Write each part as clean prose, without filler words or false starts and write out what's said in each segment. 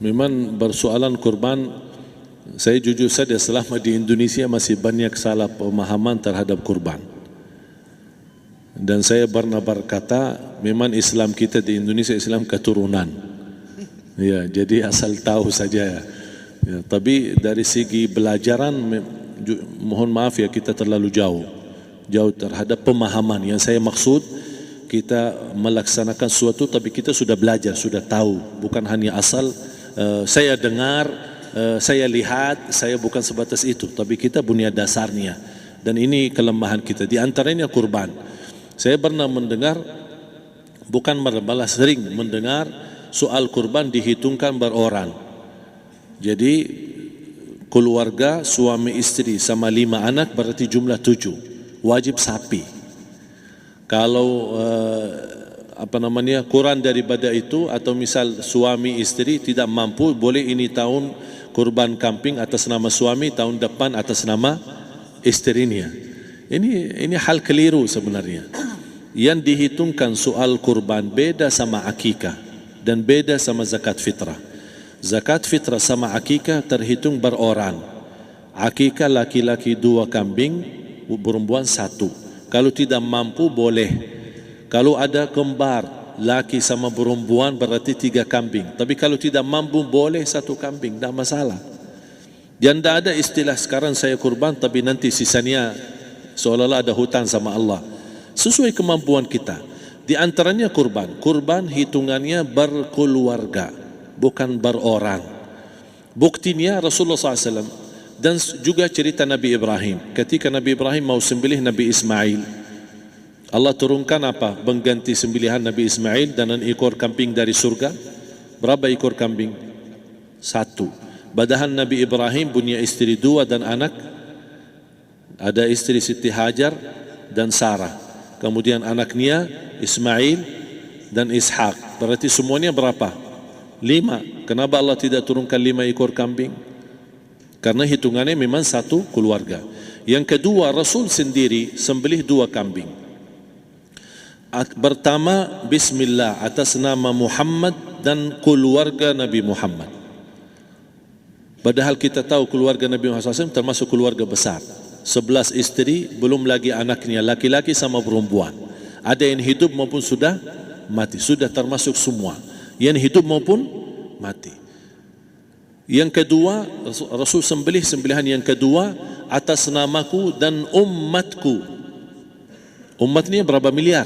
Memang bersoalan kurban, saya jujur saja selama di Indonesia masih banyak salah pemahaman terhadap kurban. Dan saya pernah berkata, memang Islam kita di Indonesia Islam keturunan. Ya, jadi asal tahu saja. Ya, tapi dari segi belajaran, mohon maaf ya, kita terlalu jauh terhadap pemahaman. Yang saya maksud, kita melaksanakan sesuatu tapi kita sudah belajar, sudah tahu, bukan hanya asal saya dengar, saya lihat, saya bukan sebatas itu, tapi kita punya dasarnya. Dan ini kelemahan kita, di antaranya kurban. Saya pernah mendengar, bukan malah sering mendengar soal kurban dihitungkan beroran. Jadi keluarga suami istri sama 5 anak berarti jumlah 7, wajib sapi. Kalau kurang daripada itu, atau misal suami istri tidak mampu, boleh ini tahun kurban kambing atas nama suami, tahun depan atas nama istrinya. Ini hal keliru sebenarnya. Yang dihitungkan soal kurban beda sama akikah dan beda sama zakat fitrah. Zakat fitrah sama akikah terhitung beroran. Akikah laki-laki 2 kambing, perempuan 1. Kalau tidak mampu boleh. Kalau ada kembar, laki sama perempuan berarti 3 kambing. Tapi kalau tidak mampu boleh 1 kambing, tidak masalah. Dan tidak ada istilah sekarang saya kurban tapi nanti sisanya seolah-olah ada hutang sama Allah. Sesuai kemampuan kita. Di antaranya kurban. Kurban hitungannya berkeluarga, bukan beroran. Buktinya Rasulullah SAW dan juga cerita Nabi Ibrahim. Ketika Nabi Ibrahim mau sembelih Nabi Ismail, Allah turunkan apa? Mengganti sembelihan Nabi Ismail dengan ekor kambing dari surga. Berapa ekor kambing? 1. Padahal Nabi Ibrahim punya istri 2 dan anak. Ada istri Siti Hajar dan Sarah. Kemudian anaknya Ismail dan Ishak. Berarti semuanya berapa? 5. Kenapa Allah tidak turunkan 5 ekor kambing? Karena hitungannya memang 1 keluarga. Yang kedua, Rasul sendiri sembelih 2 kambing. Pertama, Bismillah atas nama Muhammad dan keluarga Nabi Muhammad. Padahal kita tahu keluarga Nabi Muhammad SAW termasuk keluarga besar. 11 istri, belum lagi anaknya laki-laki sama perempuan. Ada yang hidup maupun sudah mati. Sudah termasuk semua. Yang hidup maupun mati. Yang kedua, Rasul sembelih sembelihan yang kedua atas namaku dan umatku. Umatnya berapa miliar?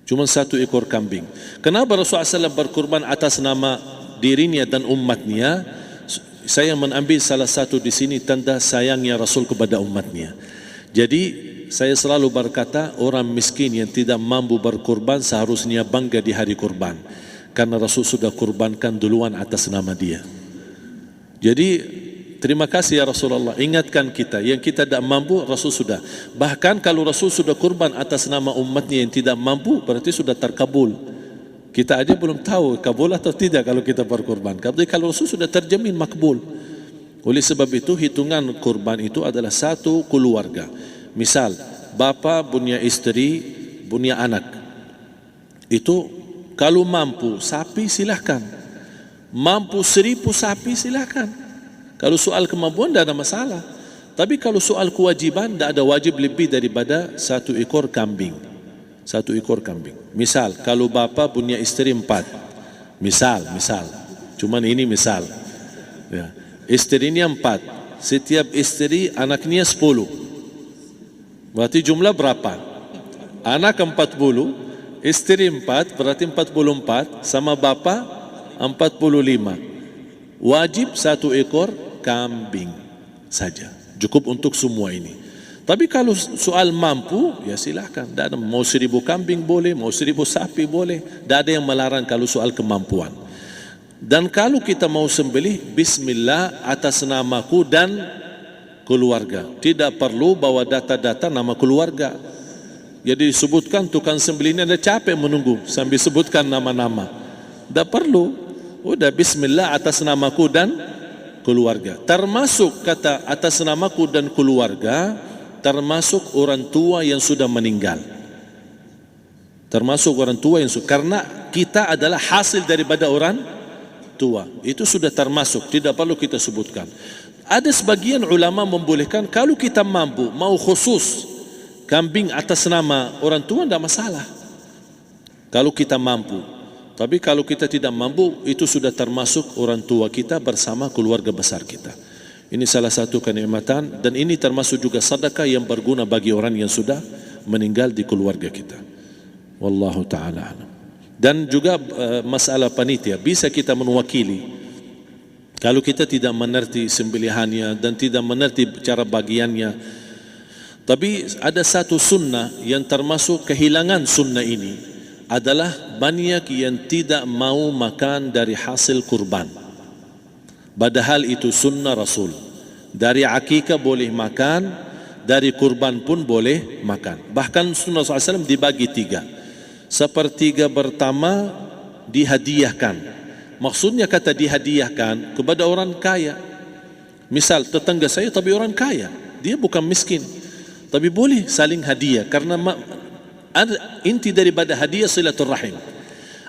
Cuma 1 ekor kambing. Kenapa Rasulullah SAW berkurban atas nama dirinya dan umatnya? Saya mengambil salah satu di sini tanda sayangnya Rasul kepada umatnya. Jadi saya selalu berkata, orang miskin yang tidak mampu berkurban seharusnya bangga di hari kurban, karena Rasul sudah kurbankan duluan atas nama dia. Jadi terima kasih ya Rasulullah, ingatkan kita. Yang kita tidak mampu, Rasul sudah. Bahkan kalau Rasul sudah kurban atas nama umatnya yang tidak mampu, berarti sudah terkabul. Kita aja belum tahu kabul atau tidak kalau kita berkurban. Tapi kalau Rasul sudah terjamin makbul. Oleh sebab itu hitungan kurban itu adalah 1 keluarga. Misal, bapa punya istri, punya anak. Itu kalau mampu sapi silahkan. Mampu 1000 sapi silahkan. Kalau soal kemampuan tidak ada masalah. Tapi kalau soal kewajiban, tidak ada wajib lebih daripada 1 ekor kambing. 1 ekor kambing. Misal, kalau bapa punya istri 4. Misal. Cuman ini misal. Ya. Istrinya 4. Setiap istri anaknya 10. Berarti jumlah berapa? Anak 40, istri 4, berarti 44, sama bapa 45. Wajib 1 ekor kambing saja. Cukup untuk semua ini. Tapi kalau soal mampu, ya silahkan. Mau 1000 kambing boleh, mau 1000 sapi boleh. Tidak ada yang melarang kalau soal kemampuan. Dan kalau kita mau sembelih, Bismillah atas namaku dan keluarga. Tidak perlu bawa data-data nama keluarga. Jadi disebutkan tukang sembelihnya ada capek menunggu sambil sebutkan nama-nama. Tidak perlu. Udah Bismillah atas namaku dan keluarga. Termasuk kata atas namaku dan keluarga, termasuk orang tua yang sudah meninggal. Termasuk orang tua yang sudah, karena kita adalah hasil daripada orang tua. Itu sudah termasuk, tidak perlu kita sebutkan. Ada sebagian ulama membolehkan kalau kita mampu, mau khusus kambing atas nama orang tua, tidak masalah. Kalau kita mampu. Tapi kalau kita tidak mampu, itu sudah termasuk orang tua kita bersama keluarga besar kita. Ini salah satu kenikmatan, dan ini termasuk juga sedekah yang berguna bagi orang yang sudah meninggal di keluarga kita. Wallahu ta'ala alam. Dan juga masalah panitia, bisa kita mewakili. Kalau kita tidak mengerti sembelihannya dan tidak mengerti cara bagiannya. Tapi ada satu sunnah yang termasuk kehilangan sunnah ini, adalah banyak yang tidak mau makan dari hasil kurban. Padahal itu sunnah Rasul. Dari akikah boleh makan, dari kurban pun boleh makan. Bahkan sunnah SAW dibagi 3. Sepertiga pertama dihadiahkan. Maksudnya kata dihadiahkan kepada orang kaya. Misal tetangga saya tapi orang kaya, dia bukan miskin, tapi boleh saling hadiah. Karena inti daripada hadiah silaturrahim.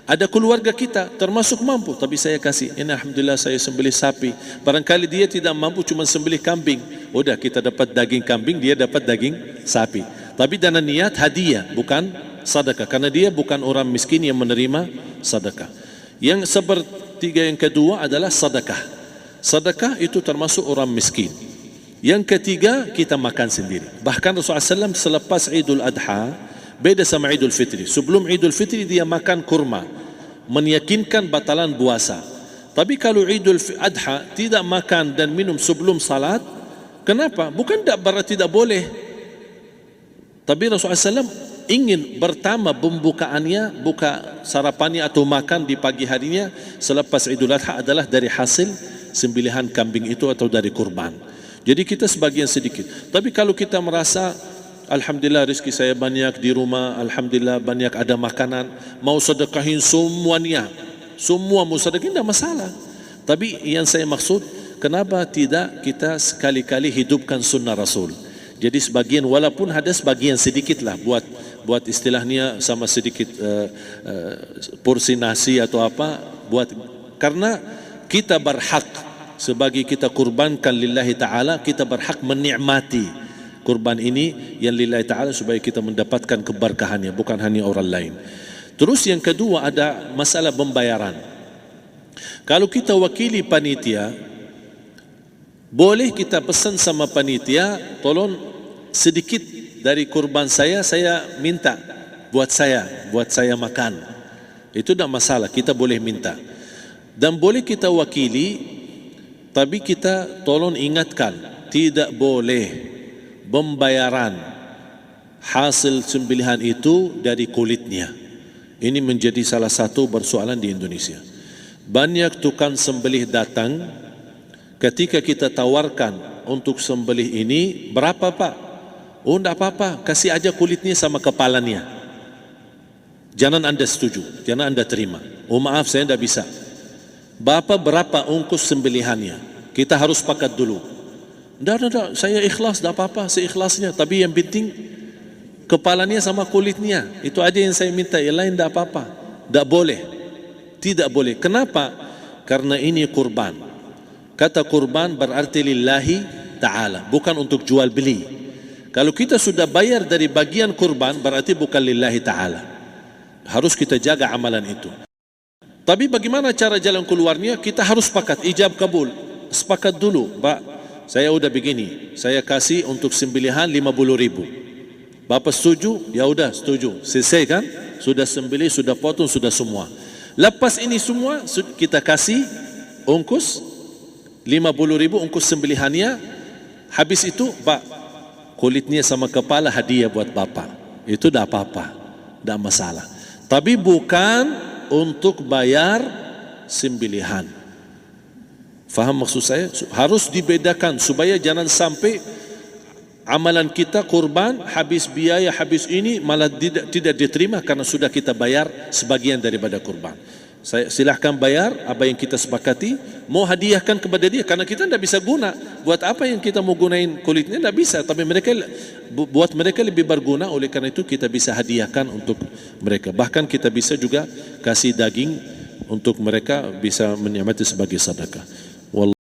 Ada keluarga kita termasuk mampu, tapi saya kasih, ini alhamdulillah saya sembelih sapi. Barangkali dia tidak mampu, cuma sembelih kambing. Udah, kita dapat daging kambing, dia dapat daging sapi. Tapi dengan niat hadiah, bukan sedekah. Karena dia bukan orang miskin yang menerima sedekah. Yang sepertiga yang kedua adalah sedekah. Sedekah itu termasuk orang miskin. Yang ketiga, kita makan sendiri. Bahkan Rasulullah SAW selepas Idul Adha, beda sama Idul Fitri. Sebelum Idul Fitri dia makan kurma, meyakinkan batalan puasa. Tapi kalau Idul Adha tidak makan dan minum sebelum salat, kenapa? Bukan berarti tidak boleh. Tapi Rasulullah SAW ingin pertama pembukaannya, buka sarapannya atau makan di pagi harinya selepas Idul Adha adalah dari hasil sembelihan kambing itu atau dari kurban. Jadi kita sebagian sedikit. Tapi kalau kita merasa alhamdulillah rezeki saya banyak di rumah, alhamdulillah banyak ada makanan, mau sedekahin semuanya, semua mau sedekahin, tidak masalah. Tapi yang saya maksud, kenapa tidak kita sekali-kali hidupkan sunnah Rasul? Jadi sebagian, walaupun ada sebagian sedikit lah, buat istilahnya sama sedikit porsi nasi atau apa, karena kita berhak sebagai kita kurbankan lillahi ta'ala, kita berhak menikmati kurban ini yang lillahi ta'ala supaya kita mendapatkan keberkahannya, bukan hanya orang lain. Terus yang kedua ada masalah pembayaran. Kalau kita wakili panitia, boleh kita pesan sama panitia, tolong sedikit dari kurban saya minta buat saya makan. Itu tidak masalah, kita boleh minta. Dan boleh kita wakili, tapi kita tolong ingatkan, tidak boleh pembayaran hasil sembelihan itu dari kulitnya. Ini menjadi salah satu persoalan di Indonesia. Banyak tukang sembelih datang, ketika kita tawarkan untuk sembelih ini, berapa Pak? Oh tidak apa-apa, kasih aja kulitnya sama kepalanya. Jangan Anda setuju, jangan Anda terima. Oh maaf, saya tidak bisa. Bapak berapa ongkos sembelihannya? Kita harus sepakat dulu. Tidak, saya ikhlas, tidak apa-apa, seikhlasnya. Tapi yang penting kepalanya sama kulitnya. Itu aja yang saya minta, yang lain tidak apa-apa. Tidak boleh. Tidak boleh. Kenapa? Karena ini kurban. Kata kurban berarti lillahi ta'ala, bukan untuk jual beli. Kalau kita sudah bayar dari bagian kurban, berarti bukan lillahi ta'ala. Harus kita jaga amalan itu. Tapi bagaimana cara jalan keluarnya? Kita harus sepakat, ijab kabul. Sepakat dulu, Pak, saya udah begini, saya kasih untuk sembelihan 50.000. Bapak setuju? Ya udah setuju. Selesai kan? Sudah sembelih, sudah potong, sudah semua. Lepas ini semua kita kasih ongkos 50.000 ongkos sembelihannya. Habis itu, Pak, kulitnya sama kepala hadiah buat Bapak. Itu dah apa-apa, dah masalah. Tapi bukan untuk bayar sembelihan. Faham maksud saya? Harus dibedakan supaya jangan sampai amalan kita kurban habis biaya, habis ini malah tidak diterima karena sudah kita bayar sebagian daripada kurban. Saya silahkan bayar apa yang kita sepakati, mau hadiahkan kepada dia karena kita tidak bisa guna. Buat apa yang kita mau gunain kulitnya? Tidak bisa. Tapi mereka, buat mereka lebih berguna, oleh karena itu kita bisa hadiahkan untuk mereka. Bahkan kita bisa juga kasih daging untuk mereka bisa menikmati sebagai sedekah.